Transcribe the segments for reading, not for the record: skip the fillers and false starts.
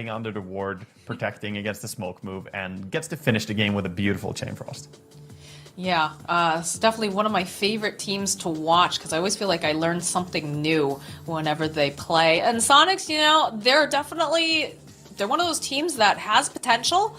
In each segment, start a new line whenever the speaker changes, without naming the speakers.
hiding under the ward, protecting against the smoke move, and gets to finish the game with a beautiful Chain Frost.
Yeah, it's definitely one of my favorite teams to watch because I always feel like I learn something new whenever they play. And Sonics, you know, they're one of those teams that has potential.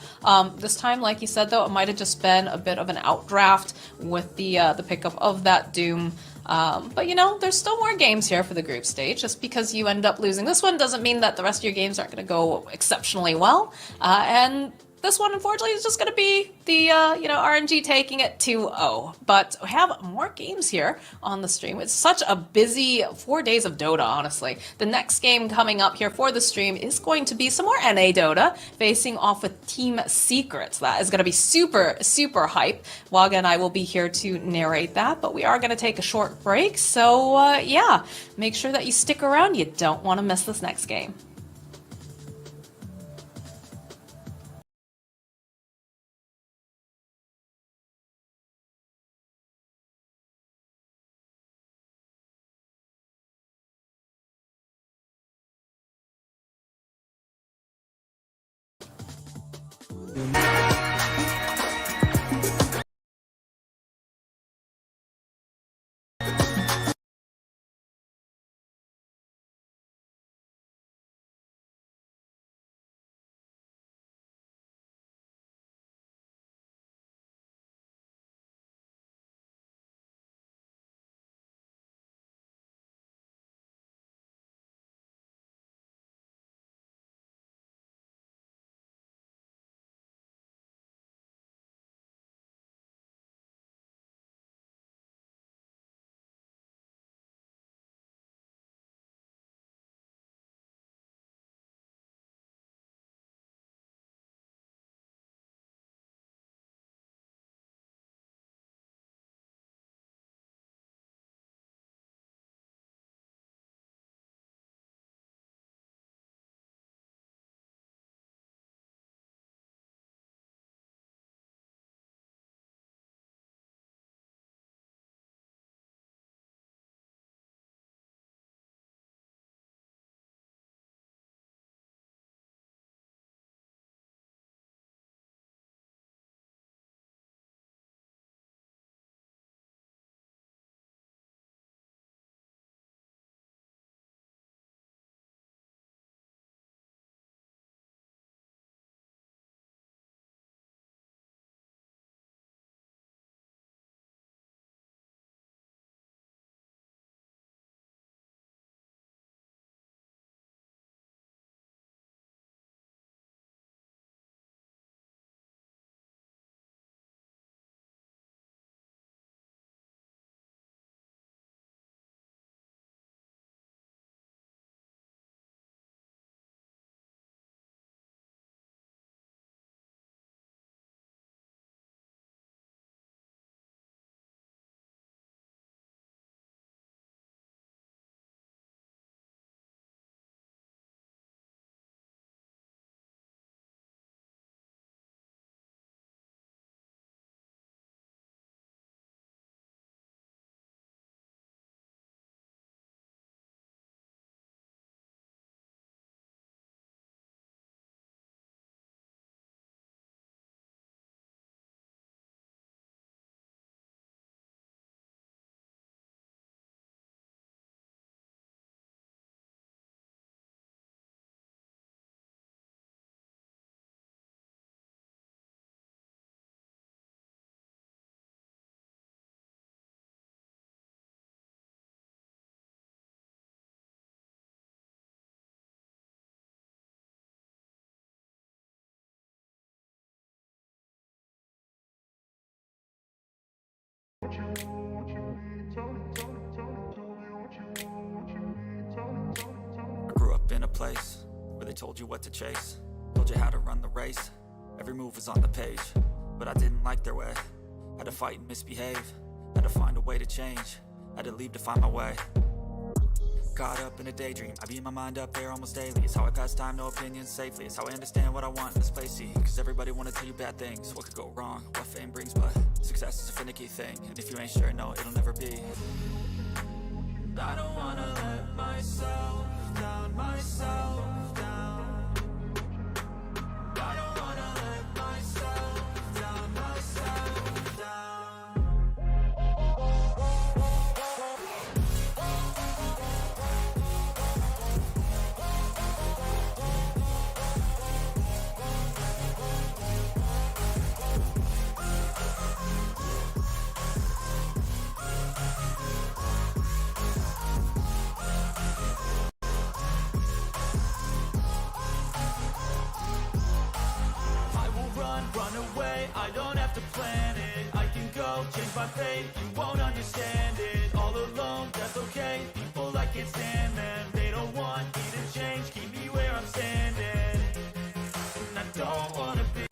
This time, like you said, though, it might have just been a bit of an outdraft with the pickup of that Doom. But, you know, there's still more games here for the group stage. Just because you end up losing this one doesn't mean that the rest of your games aren't going to go exceptionally well. And this one, unfortunately, is just going to be the, RNG taking it 2-0. But we have more games here on the stream. It's such a busy 4 days of Dota, honestly. The next game coming up here for the stream is going to be some more NA Dota, facing off with Team Secrets. That is going to be super, super hype. Waga and I will be here to narrate that, but we are going to take a short break. So, yeah, make sure that you stick around. You don't want to miss this next game.
I grew up in a place where they told you what to chase, told you how to run the race. Every move was on the page, but I didn't like their way. Had to fight and misbehave, had to find a way to change, had to leave to find my way. Caught up in a daydream, I beat my mind up there almost daily. It's how I pass time, no opinions safely. It's how I understand what I want in this place, see. Cause everybody wanna tell you bad things, what could go wrong, what fame brings. But success is a finicky thing, and if you ain't sure, no, it'll never be. I don't wanna let myself down, myself down. my fate, you won't understand it. All alone, that's okay. People, I can't stand them. They don't want me to change, keep me where I'm standing. And I don't wanna be.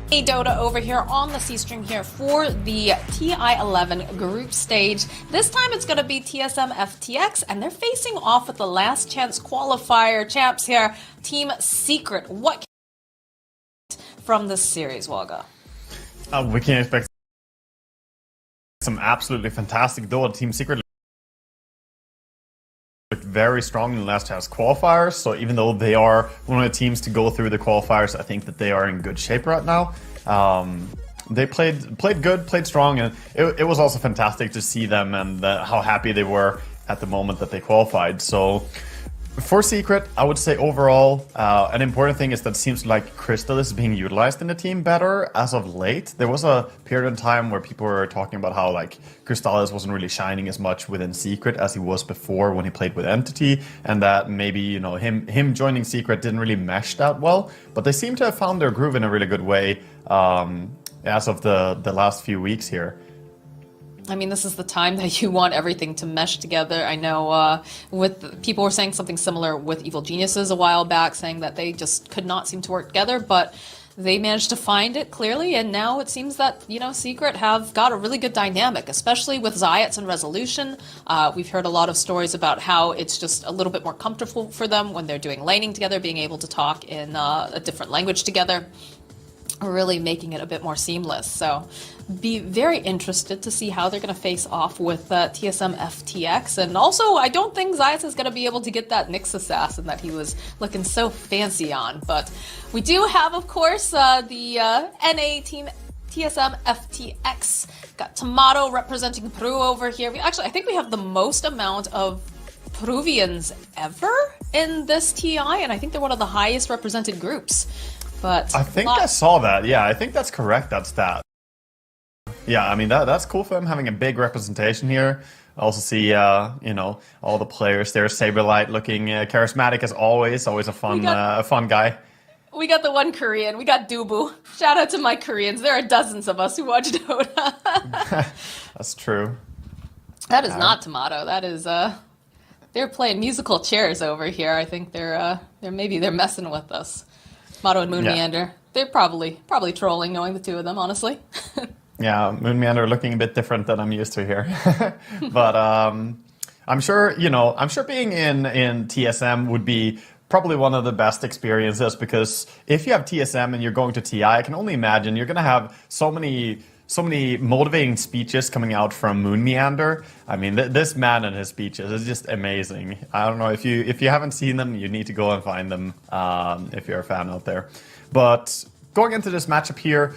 Hey Dota over here on the C stream here for the TI-11 group stage. This time it's going to be TSM FTX, and they're facing off with the last chance qualifier champs here, Team Secret. What from this series, Wagga?
We can expect some absolutely fantastic Dota. Team Secret looked very strong in the last chance qualifiers, so even though they are one of the teams to go through the qualifiers, I think that they are in good shape right now. They played good, played strong, and it was also fantastic to see them and how happy they were at the moment that they qualified. So for Secret, I would say overall, an important thing is that it seems like Crystal is being utilized in the team better as of late. There was a period in time where people were talking about how like Crystallis wasn't really shining as much within Secret as he was before when he played with Entity, and that maybe, you know, him joining Secret didn't really mesh that well. But they seem to have found their groove in a really good way as of the last few weeks here.
I mean, this is the time that you want everything to mesh together. I know with people were saying something similar with Evil Geniuses a while back, saying that they just could not seem to work together, but they managed to find it clearly, and now it seems that, Secret have got a really good dynamic, especially with Zayats and Resolution. We've heard a lot of stories about how it's just a little bit more comfortable for them when they're doing laning together, being able to talk in a different language together, really making it a bit more seamless. So be very interested to see how they're going to face off with TSM FTX. And also, I don't think Zayas is going to be able to get that Nyx assassin that he was looking so fancy on. But we do have, of course, the NA team TSM FTX. Got Tomato representing Peru over here. I think we have the most amount of Peruvians ever in this TI, and I think they're one of the highest represented groups. But
I think I saw that. Yeah, I think that's correct. That's that. Yeah, I mean that's cool for them having a big representation here. I also see all the players there. Saberlight looking charismatic as always. Always a fun guy.
We got the one Korean. We got Dubu. Shout out to my Koreans. There are dozens of us who watch Dota.
That's true.
That is not Tomato. That is they're playing musical chairs over here. I think they're messing with us. Tomato and Moon Meander. They're probably trolling, knowing the two of them, honestly.
Yeah, Moon Meander looking a bit different than I'm used to here. But I'm sure being in TSM would be probably one of the best experiences, because if you have TSM and you're going to TI, I can only imagine you're going to have so many motivating speeches coming out from Moon Meander. I mean, this man and his speeches is just amazing. I don't know, if you haven't seen them, you need to go and find them if you're a fan out there. But going into this matchup here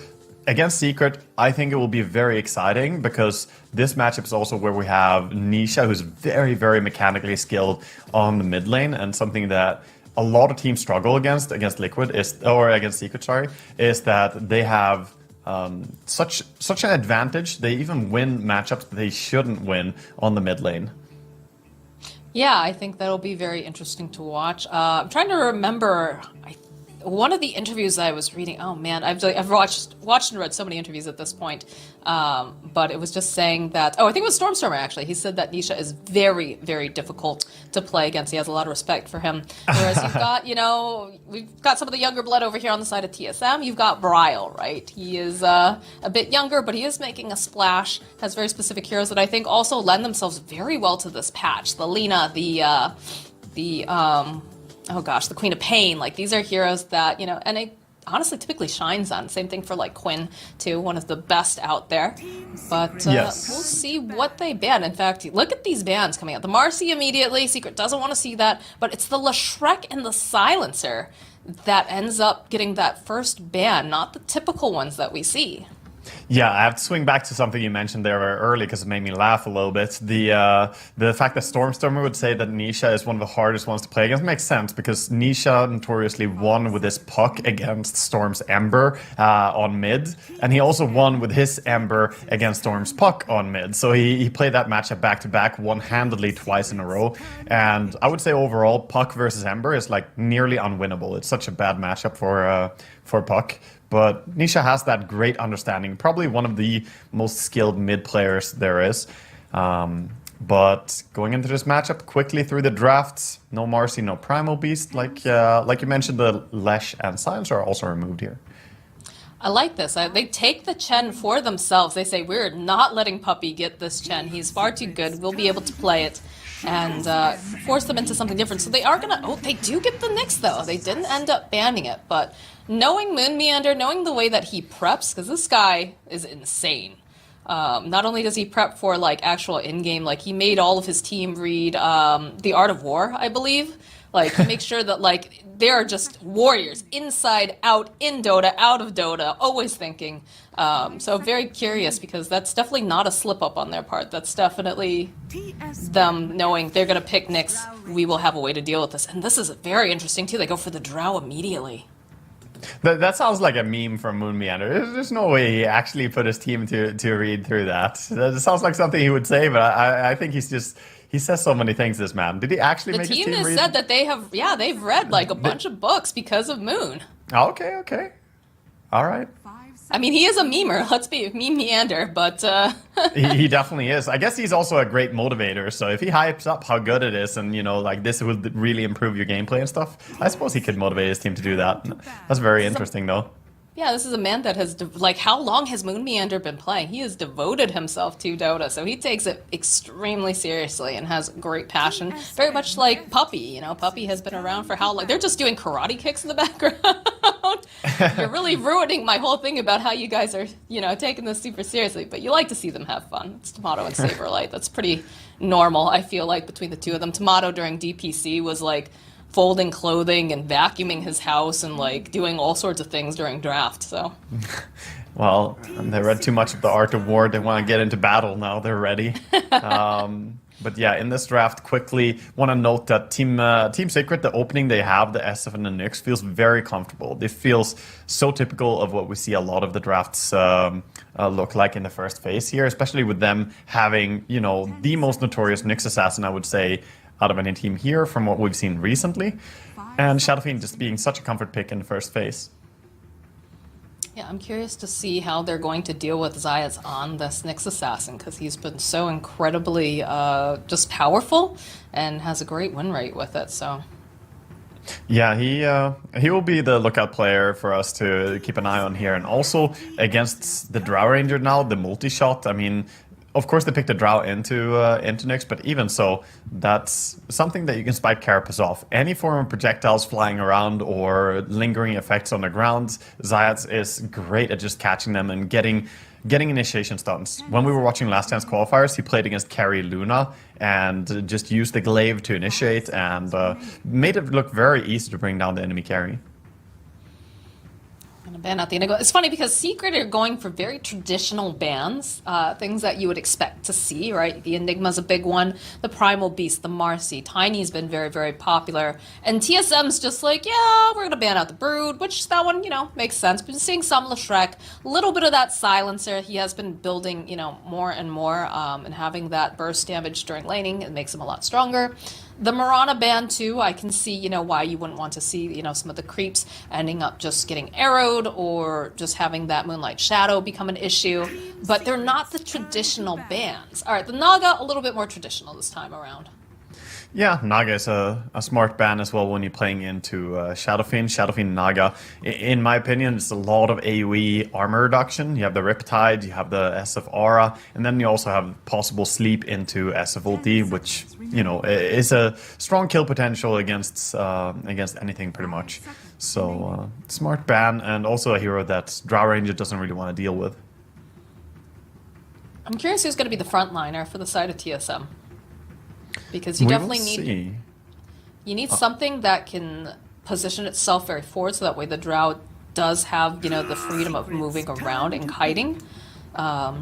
against Secret, I think it will be very exciting, because this matchup is also where we have Nisha, who's very, very mechanically skilled on the mid lane, and something that a lot of teams struggle against Liquid against Secret, is that they have such an advantage. They even win matchups that they shouldn't win on the mid lane.
Yeah, I think that'll be very interesting to watch. I'm trying to remember. One of the interviews I was reading, oh man, I've watched and read so many interviews at this point, but it was just saying that, I think it was Stormstormer actually, he said that Nisha is very, very difficult to play against. He has a lot of respect for him. Whereas you've got, we've got some of the younger blood over here on the side of TSM. You've got Bryle, right? He is a bit younger, but he is making a splash, has very specific heroes that I think also lend themselves very well to this patch. The Lina, the Queen of Pain, like these are heroes that, NA honestly typically shines on. Same thing for like Quinn too, one of the best out there. But we'll see what they ban. In fact, look at these bans coming out. The Marcy immediately, Secret doesn't want to see that, but it's the Lashrek and the Silencer that ends up getting that first ban, not the typical ones that we see.
Yeah, I have to swing back to something you mentioned there early, because it made me laugh a little bit. The fact that Stormstormer would say that Nisha is one of the hardest ones to play against makes sense, because Nisha notoriously won with his Puck against Storm's Ember on mid, and he also won with his Ember against Storm's Puck on mid. So he played that matchup back-to-back one-handedly twice in a row, and I would say overall Puck versus Ember is like nearly unwinnable. It's such a bad matchup for Puck. But Nisha has that great understanding, probably one of the most skilled mid players there is. But going into this matchup quickly through the drafts, no Marcy, no Primal Beast. Like you mentioned, the Lesh and Silencer are also removed here.
I like this. They take the Chen for themselves. They say, we're not letting Puppy get this Chen. He's far too good. We'll be able to play it. And force them into something different. So they are going to... they do get the Nyx, though. They didn't end up banning it. But knowing Moon Meander, knowing the way that he preps, because this guy is insane. Not only does he prep for, like, actual in-game, like, he made all of his team read The Art of War, I believe. Like, he makes sure that, like, they are just warriors, inside, out, in Dota, out of Dota, always thinking. So very curious, because that's definitely not a slip-up on their part. That's definitely them knowing they're going to pick Nyx. We will have a way to deal with this. And this is very interesting, too. They go for the Drow immediately.
That sounds like a meme from Moon Meander. There's no way he actually put his team to read through that. That sounds like something he would say, but I think he says so many things, this man. Did he actually make his team read? The team has
said that they've read like a bunch of books because of Moon.
Okay. All right.
I mean, he is a memer. Let's be meme meander, but
He definitely is. I guess he's also a great motivator. So if he hypes up how good it is, and like this will really improve your gameplay and stuff, I suppose he could motivate his team to do that. That's very interesting, though.
yeah, this is a man that has like how long has Moon Meander been playing? He has devoted himself to Dota, so he takes it extremely seriously and has great passion. Very much like Puppy. Puppy has been around for how long? They're just doing karate kicks in the background. You're really ruining my whole thing about how you guys are, taking this super seriously. But you like to see them have fun. It's Tomato and Saberlight. That's pretty normal. I feel like between the two of them, Tomato during DPC was like folding clothing and vacuuming his house and like doing all sorts of things during draft. So,
well, they read too much of the Art of War. They want to get into battle now. They're ready. But yeah, in this draft, quickly want to note that Team Secret, the opening they have, the SF and the Nyx, feels very comfortable. It feels so typical of what we see a lot of the drafts look like in the first phase here, especially with them having, the most notorious Nyx assassin, I would say, out of any team here from what we've seen recently. And Shadow Fiend just being such a comfort pick in the first phase.
yeah, I'm curious to see how they're going to deal with Zayas on this Nyx assassin because he's been so incredibly just powerful and has a great win rate with it. So.
Yeah, he will be the lookout player for us to keep an eye on here. And also against the Drow Ranger now, the multi-shot, I mean, of course, they picked a Drow into Nyx, but even so, that's something that you can spike Carapace off. Any form of projectiles flying around or lingering effects on the ground, Zayats is great at just catching them and getting initiation stunts. When we were watching Last Dance qualifiers, he played against Carrie Luna and just used the glaive to initiate and made it look very easy to bring down the enemy carry.
Ban out the Indigo. It's funny because Secret are going for very traditional bans, things that you would expect to see, right? The Enigma's a big one, the Primal Beast, the Marcy, Tiny's been very, very popular, and TSM's just like, yeah, we're gonna ban out the Brood, which that one, makes sense. Been seeing some Leshreck, a little bit of that Silencer. He has been building, more and more, and having that burst damage during laning, it makes him a lot stronger. The Mirana ban too, I can see, why you wouldn't want to see, some of the creeps ending up just getting arrowed or just having that Moonlight Shadow become an issue. But they're not the traditional bans. All right, the Naga, a little bit more traditional this time around.
Yeah, Naga is a smart ban as well when you're playing into Shadow Fiend. Shadow Fiend Naga, in my opinion, it's a lot of AoE armor reduction. You have the Riptide, you have the SF Aura, and then you also have possible sleep into SF Ulti, which, is a strong kill potential against anything pretty much. So, smart ban, and also a hero that Drow Ranger doesn't really want to deal with.
I'm curious who's going to be the frontliner for the side of TSM. Because you definitely need something that can position itself very forward, so that way the Drow does have the freedom of moving around and kiting. I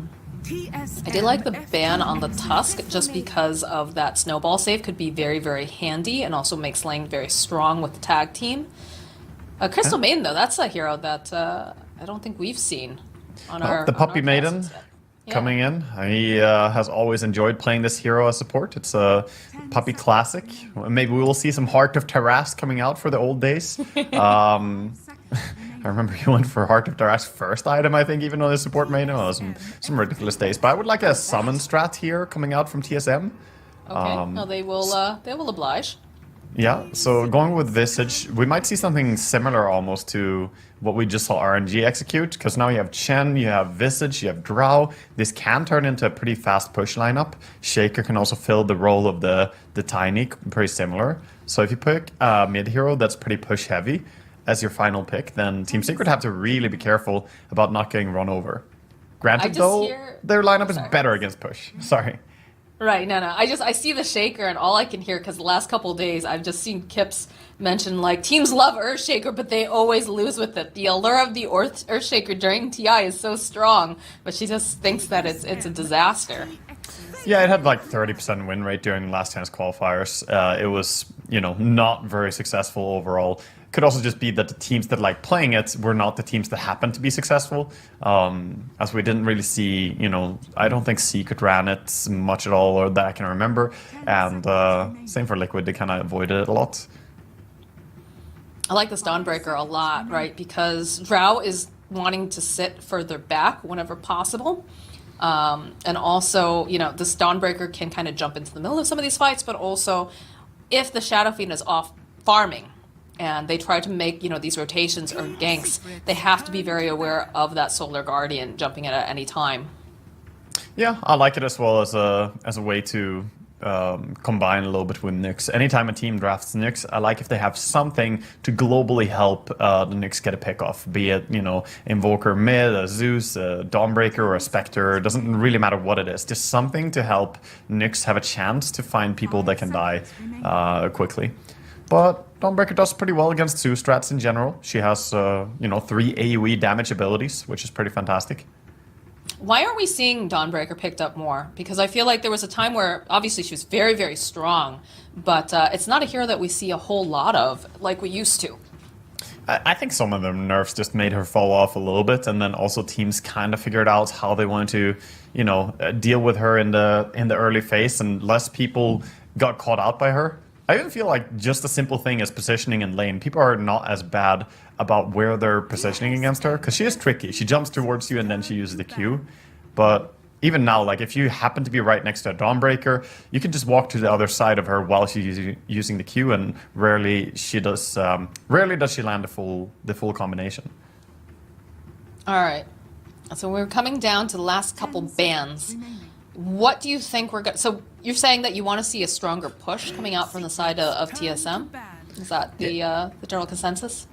did like the ban on the Tusk just because of that snowball save could be very, very handy and also makes lane very strong with the tag team. Crystal Maiden though, that's a hero that I don't think we've seen on our
the Puppy Maiden. Coming in. He has always enjoyed playing this hero as support. It's a Puppy classic. Maybe we will see some Heart of Taras coming out for the old days. I remember he went for Heart of Taras first item, I think, even on his support main. Oh, some ridiculous days. But I would like a summon strat here coming out from TSM.
Okay, no, they will oblige.
Yeah, so going with Visage, we might see something similar almost to what we just saw RNG execute, because now you have Chen, you have Visage, you have Drow. This can turn into a pretty fast push lineup. Shaker can also fill the role of the Tiny, pretty similar. So if you pick a mid hero that's pretty push heavy as your final pick, then Team Secret have to really be careful about not getting run over. Granted though, their lineup is better against push. Sorry.
Right, no. I see the Shaker, and all I can hear, because the last couple of days, I've just seen Kips mention, like, teams love Earthshaker, but they always lose with it. The allure of the Earthshaker during TI is so strong, but she just thinks that it's a disaster.
Yeah, it had like 30% win rate during Last Dance qualifiers. It was, not very successful overall. Could also just be that the teams that like playing it were not the teams that happened to be successful. As we didn't really see, I don't think Secret ran it much at all, or that I can remember. And same for Liquid, they kind of avoided it a lot.
I like this Dawnbreaker a lot, right? Because Drow is wanting to sit further back whenever possible. And also, this Dawnbreaker can kind of jump into the middle of some of these fights, but also if the Shadow Fiend is off farming and they try to make, these rotations or ganks, they have to be very aware of that Solar Guardian jumping in at any time.
Yeah, I like it as well as a way to combine a little bit with Nyx. Anytime a team drafts Nyx, I like if they have something to globally help the Nyx get a pick off. Be it, Invoker mid, a Zeus, a Dawnbreaker, or a Spectre. It doesn't really matter what it is. Just something to help Nyx have a chance to find people that can die quickly. But Dawnbreaker does pretty well against Zeus strats in general. She has, 3 AoE damage abilities, which is pretty fantastic.
Why aren't we seeing Dawnbreaker picked up more? Because I feel like there was a time where obviously she was very, very strong, but it's not a hero that we see a whole lot of like we used to.
I think some of the nerfs just made her fall off a little bit, and then also teams kind of figured out how they wanted to, deal with her in the early phase, and less people got caught out by her. I even feel like just a simple thing as positioning in lane, people are not as bad about where they're positioning against her, because she is tricky. She jumps towards you and then she uses the Q. But even now, like if you happen to be right next to a Dawnbreaker, you can just walk to the other side of her while she's using the Q, and rarely does she land the full combination.
All right, so we're coming down to the last couple bans. What do you think we're going to... So you're saying that you want to see a stronger push coming out from the side of TSM? Is that the general consensus?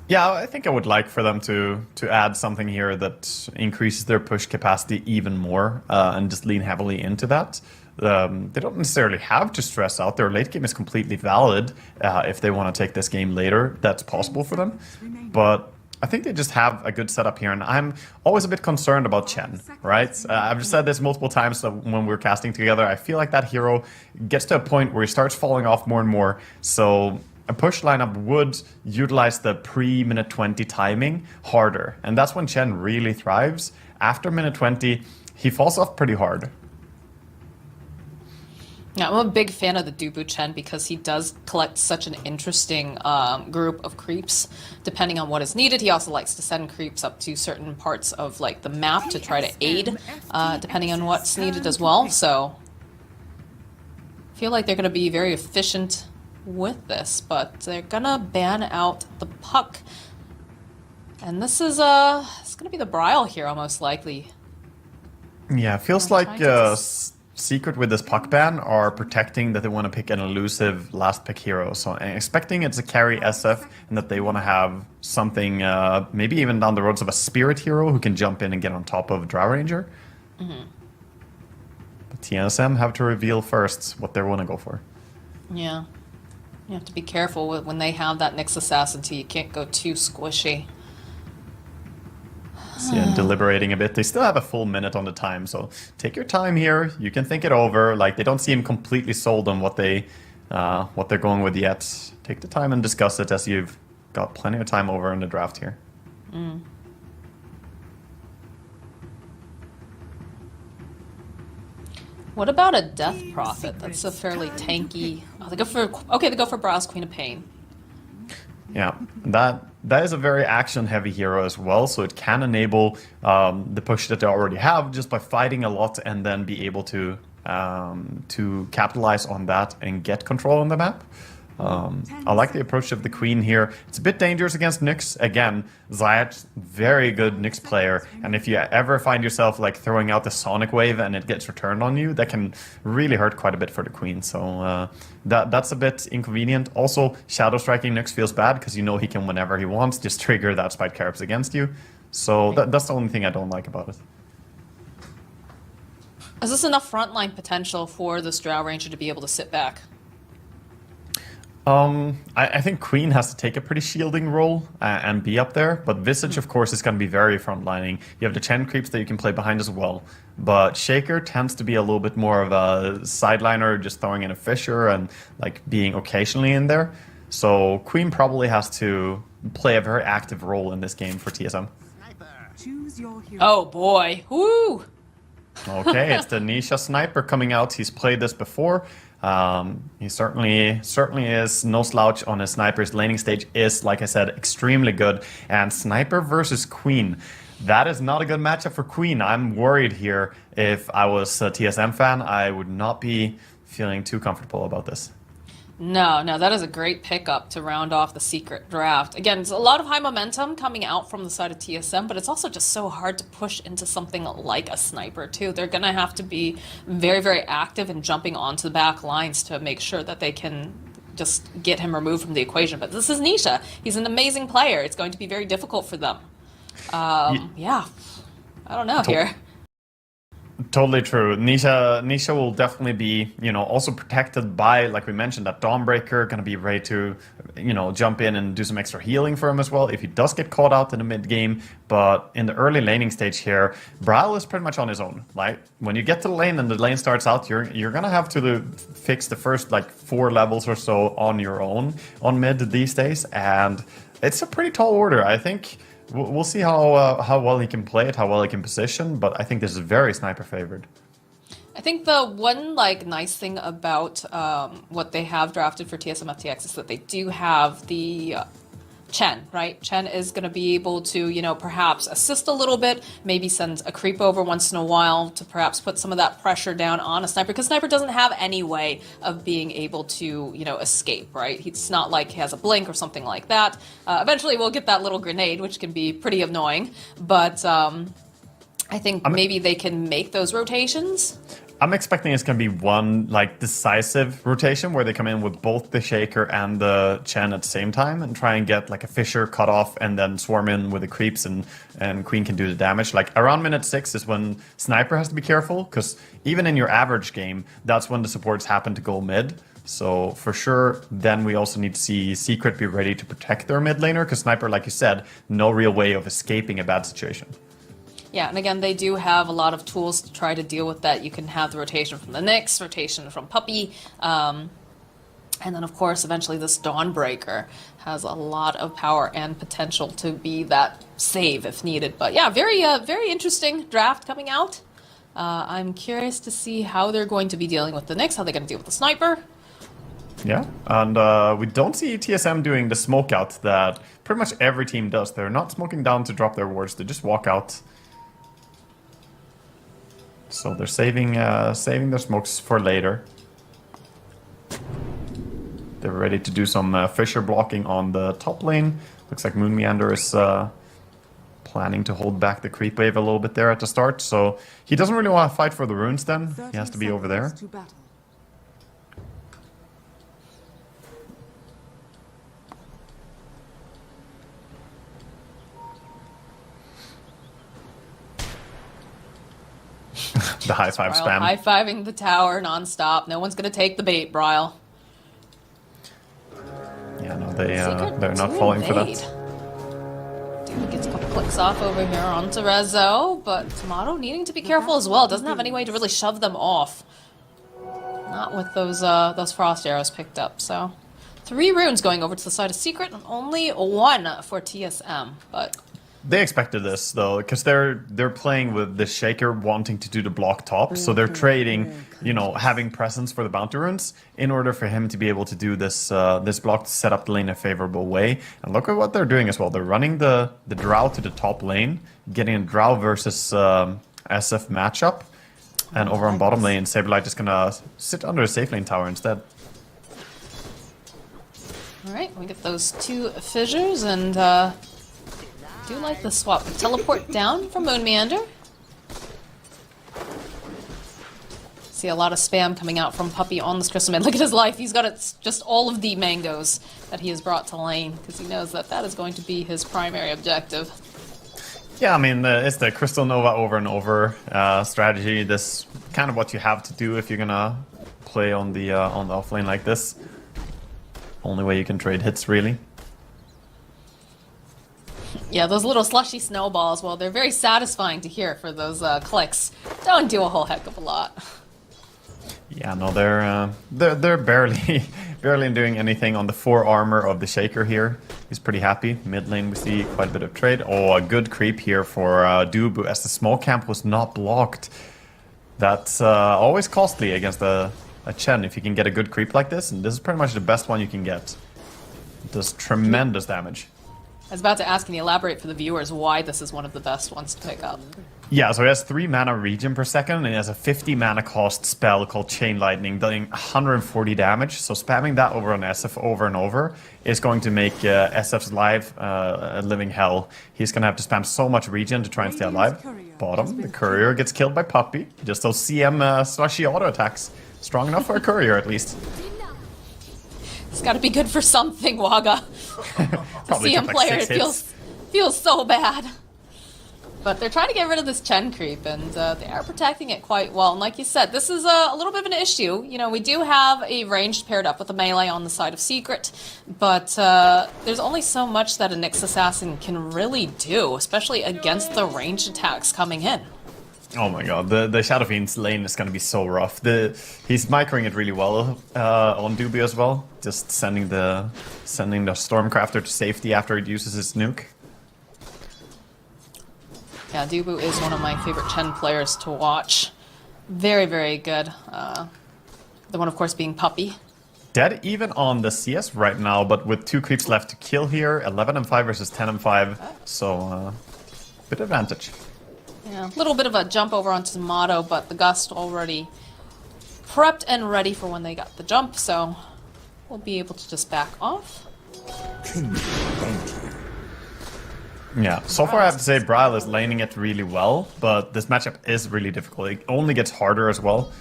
Yeah, I think I would like for them to add something here that increases their push capacity even more and just lean heavily into that. They don't necessarily have to stress out. Their late game is completely valid if they want to take this game later. That's possible for them. But I think they just have a good setup here, and I'm always a bit concerned about Chen, right? I've just said this multiple times when we're casting together. I feel like that hero gets to a point where he starts falling off more and more. So a push lineup would utilize the pre-minute 20 timing harder, and that's when Chen really thrives. After minute 20, he falls off pretty hard.
Yeah, I'm a big fan of the Dubu Chen because he does collect such an interesting group of creeps depending on what is needed. He also likes to send creeps up to certain parts of like the map to try to aid depending on what's needed as well. So I feel like they're going to be very efficient with this, but they're going to ban out the Puck. And this is it's going to be the Brile hero most likely.
Yeah, it feels like secret with this Puck ban are protecting that they want to pick an elusive last pick hero. So I'm expecting it's a carry SF and that they want to have something, maybe even down the roads of a spirit hero who can jump in and get on top of Drow Ranger. Mm-hmm. But TSM have to reveal first what they want to go for.
Yeah. You have to be careful when they have that Nyx Assassin too. You can't go too squishy.
Yeah, deliberating a bit. They still have a full minute on the time, so take your time here. You can think it over. Like, they don't seem completely sold on what they're going with yet. Take the time and discuss it, as you've got plenty of time over in the draft here. Mm.
What about a Death Prophet? That's a fairly tanky. Oh, they go for Browse Queen of Pain.
Yeah, that is a very action-heavy hero as well, so it can enable the push that they already have just by fighting a lot and then be able to capitalize on that and get control on the map. I like the approach of the Queen here. It's a bit dangerous against Nyx. Again, Zayat, very good Nyx player, and if you ever find yourself like throwing out the Sonic Wave and it gets returned on you, that can really hurt quite a bit for the Queen. So that's a bit inconvenient. Also, Shadow Striking Nyx feels bad because you know he can, whenever he wants, just trigger that Spite Carapace against you. So that's the only thing I don't like about it.
Is this enough frontline potential for this Drow Ranger to be able to sit back?
I think Queen has to take a pretty shielding role and be up there, but Visage, of course, is going to be very frontlining. You have the Chen creeps that you can play behind as well, but Shaker tends to be a little bit more of a sideliner, just throwing in a Fissure and like being occasionally in there. So Queen probably has to play a very active role in this game for TSM.
Oh boy, woo!
Okay, it's the Nisha Sniper coming out. He's played this before. He certainly is no slouch on his snipers. Laning stage is, like I said, extremely good. And sniper versus queen. That is not a good matchup for queen. I'm worried here. If I was a TSM fan, I would not be feeling too comfortable about this.
No, that is a great pickup to round off the secret draft. Again, it's a lot of high momentum coming out from the side of TSM, but it's also just so hard to push into something like a sniper, too. They're going to have to be very, very active in jumping onto the back lines to make sure that they can just get him removed from the equation. But this is Nisha. He's an amazing player. It's going to be very difficult for them. Yeah, I don't know here.
Totally true. Nisha will definitely be, also protected by, like we mentioned, that Dawnbreaker, going to be ready to, jump in and do some extra healing for him as well if he does get caught out in the mid game. But in the early laning stage here, Brawl is pretty much on his own. Like when you get to the lane and the lane starts out, you're going to have to fix the first 4 levels or so on your own on mid these days, and it's a pretty tall order. I think we'll see how well he can play it, how well he can position, but I think this is very sniper favored.
I think the one nice thing about what they have drafted for TSM FTX is that they do have the Chen, right? Chen is going to be able to, perhaps assist a little bit, maybe send a creep over once in a while to perhaps put some of that pressure down on a sniper, because sniper doesn't have any way of being able to, escape, right? It's not like he has a blink or something like that. Eventually we'll get that little grenade, which can be pretty annoying, but I think maybe they can make those rotations.
I'm expecting it's going to be one decisive rotation where they come in with both the Shaker and the Chen at the same time and try and get a Fissure cut off and then swarm in with the creeps and Queen can do the damage. Around minute 6 is when Sniper has to be careful, because even in your average game, that's when the supports happen to go mid. So for sure, then we also need to see Secret be ready to protect their mid laner, because Sniper, like you said, no real way of escaping a bad situation.
Yeah, and again, they do have a lot of tools to try to deal with that. You can have the rotation from the Nyx, rotation from Puppey, and then, of course, eventually this Dawnbreaker has a lot of power and potential to be that save if needed. But yeah, very interesting draft coming out. I'm curious to see how they're going to be dealing with the Nyx, how they're going to deal with the Sniper.
Yeah, and we don't see TSM doing the smoke out that pretty much every team does. They're not smoking down to drop their wards, they just walk out. So they're saving their smokes for later. They're ready to do some Fissure blocking on the top lane. Looks like Moon Meander is planning to hold back the creep wave a little bit there at the start. So he doesn't really want to fight for the runes then. He has to be over there. The high five spam.
High-fiving the tower nonstop. No one's going to take the bait, Bryle.
Yeah, no, they're not falling for that.
Dude gets a couple clicks off over here onto Rezo, but Tomato needing to be careful as well. Doesn't have any way to really shove them off. Not with those frost arrows picked up. So 3 runes going over to the side of Secret, and only 1 for TSM. But
they expected this though, because they're playing with the Shaker wanting to do the block top, so they're trading, having presence for the bounty runes in order for him to be able to do this this block to set up the lane in a favorable way. And look at what they're doing as well. They're running the Drow to the top lane, getting a Drow versus SF matchup, and over on bottom lane, Saberlight is gonna sit under a safe lane tower instead.
All right, we get those 2 fissures and. Do like the swap. Teleport down from Moon Meander. See a lot of spam coming out from Puppey on this Crystal Man. Look at his life. He's got just all of the mangoes that he has brought to lane because he knows that is going to be his primary objective.
Yeah, I mean, it's the Crystal Nova over and over strategy. This kind of what you have to do if you're gonna play on the off lane like this. Only way you can trade hits, really.
Yeah, those little slushy snowballs, well, they're very satisfying to hear for those clicks. Don't do a whole heck of a lot.
Yeah, no, they're barely doing anything on the 4 armor of the Shaker here. He's pretty happy. Mid lane we see quite a bit of trade. Oh, a good creep here for Dubu as the smoke camp was not blocked. That's always costly against the a Chen if you can get a good creep like this, and this is pretty much the best one you can get. It does tremendous damage.
I was about to ask, can you elaborate for the viewers why this is one of the best ones to pick up?
Yeah, so he has 3 mana regen per second, and he has a 50 mana cost spell called Chain Lightning, dealing 140 damage. So spamming that over on SF over and over is going to make SF's life a living hell. He's going to have to spam so much regen to try and stay alive. Bottom, the courier gets killed by Puppey. Just those CM slushy auto attacks. Strong enough for a courier, at least.
It's got to be good for something, Waga.
Probably
CM
took like
player,
6
it
hits.
feels so bad. But they're trying to get rid of this Chen creep, and they are protecting it quite well. And like you said, this is a little bit of an issue. You know, we do have a ranged paired up with a melee on the side of Secret, but there's only so much that a Nyx Assassin can really do, especially against the ranged attacks coming in.
Oh my god, the Shadow Fiend's lane is going to be so rough. He's microing it really well on Doobie as well, just sending the Stormcrafter to safety after it uses his nuke.
Yeah, Dubu is one of my favorite Chen players to watch. Very, very good. The one, of course, being Puppey.
Dead even on the CS right now, but with 2 creeps left to kill here. 11 and 5 versus 10 and 5, so bit advantage.
Yeah, a little bit of a jump over onto Motto, but the Gust already prepped and ready for when they got the jump, so we'll be able to just back off.
Yeah, so far I have to say Bryle is laning it really well, but this matchup is really difficult. It only gets harder as well.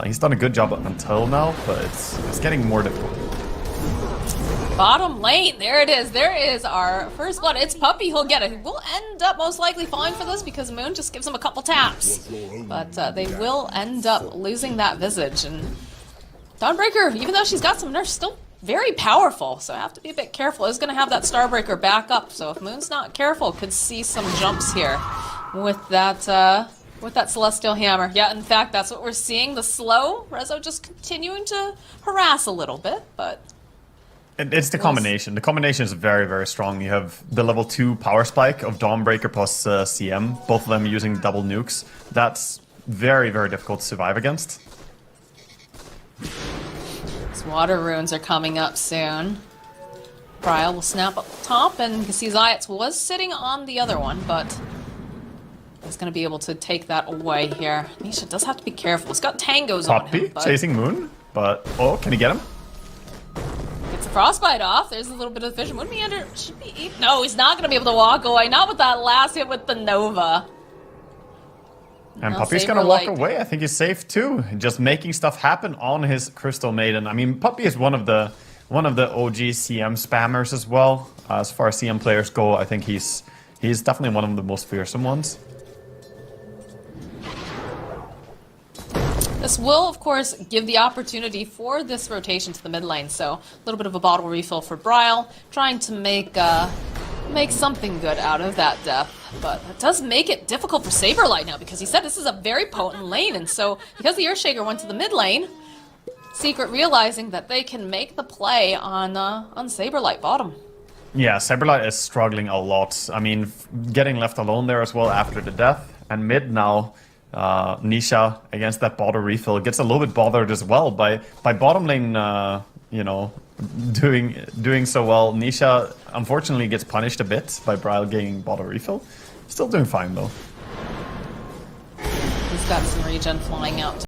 He's done a good job until now, but it's getting more difficult.
Bottom lane, there it is. There is our first blood. It's Puppey who'll get it. We'll end up most likely falling for this because Moon just gives him a couple taps. But they will end up losing that Visage. And Dawnbreaker, even though she's got some nerfs, still very powerful. So I have to be a bit careful. Is going to have that Starbreaker back up. So if Moon's not careful, could see some jumps here with that Celestial Hammer. Yeah, in fact, that's what we're seeing. The slow Rezo just continuing to harass a little bit, but...
It's the combination. The combination is very, very strong. You have the level 2 power spike of Dawnbreaker plus CM, both of them using double nukes. That's very, very difficult to survive against.
These water runes are coming up soon. Bryle will snap up top, and you can see Zayats was sitting on the other one, but he's going to be able to take that away here. Nisha does have to be careful. He's got tangos on him.
Puppey chasing Moon, but oh, can he get him?
Gets the frostbite off. There's a little bit of vision. Wouldn't be under. Should be eaten. No, he's not going to be able to walk away. Not with that last hit with the Nova.
And Puppey's going to walk away. I think he's safe too. Just making stuff happen on his Crystal Maiden. I mean, Puppey is one of the OG CM spammers as well. As far as CM players go, I think he's definitely one of the most fearsome ones.
This will, of course, give the opportunity for this rotation to the mid lane. So a little bit of a bottle refill for Bryle, trying to make something good out of that death. But it does make it difficult for Saberlight now, because he said this is a very potent lane. And so because the Earthshaker went to the mid lane, Secret realizing that they can make the play on Saberlight bottom.
Yeah, Saberlight is struggling a lot. I mean, getting left alone there as well after the death. And mid now... Nisha against that bottle refill gets a little bit bothered as well by bottom lane, you know, doing so well. Nisha unfortunately gets punished a bit by Bryle getting bottle refill. Still doing fine though.
He's got some regen flying out.